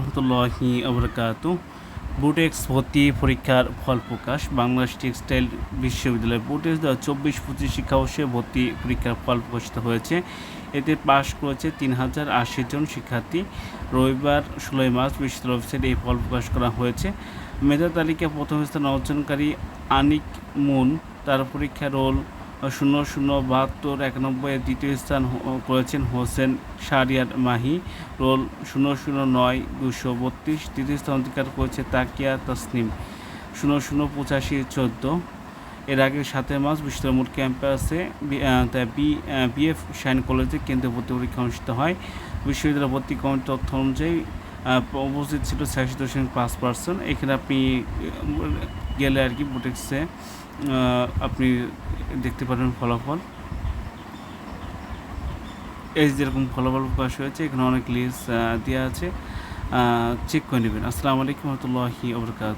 রহমতুল্লাহি আবরাকাতু। বুটেক্স ভর্তি পরীক্ষার ফল প্রকাশ। বাংলাদেশ টেক্সটাইল বিশ্ববিদ্যালয় বুটেক্স 24-25 শিক্ষাবর্ষে ভর্তি পরীক্ষার ফল প্রকাশিত হয়েছে। এতে পাশ করেছে 3080 জন শিক্ষার্থী। রবিবার 16 মার্চ বিশ্ববিদ্যালয় ওয়েবসাইটে এই ফল প্রকাশ করা হয়েছে। মেধা তালিকা প্রথম স্থান অর্জনকারী আনিক মুন, তার পরীক্ষা রোল 007291। দ্বিতীয় স্থান করেছেন হোসেন শাহরিয়ার মাহি, রোল 009232। তৃতীয় স্থান অধিকার করেছে তাকিয়া তাসনিম, 008514। এর আগে 7 মার্চ বিশ্ববিদ্যালয় মোট ক্যাম্পাসে বিএফ শাইন কলেজে কেন্দ্রীয় ভর্তি পরীক্ষা অনুষ্ঠিত হয়। বিশ্ববিদ্যালয় ভর্তি কমিটির তথ্য অনুযায়ী উপস্থিত ছিল 86.5%। এখানে আপনি গেলে আর কি বুটেক্সে আপনি দেখতে পারেন ফলাফল। এই যেরকম ফলাফল প্রকাশ হয়েছে, এখানে অনেক লিস্ট দেওয়া আছে, চেক করে নেবেন। আসসালামু আলাইকুম রহমতুল্লাহি ওয়া বারাকাতুহু।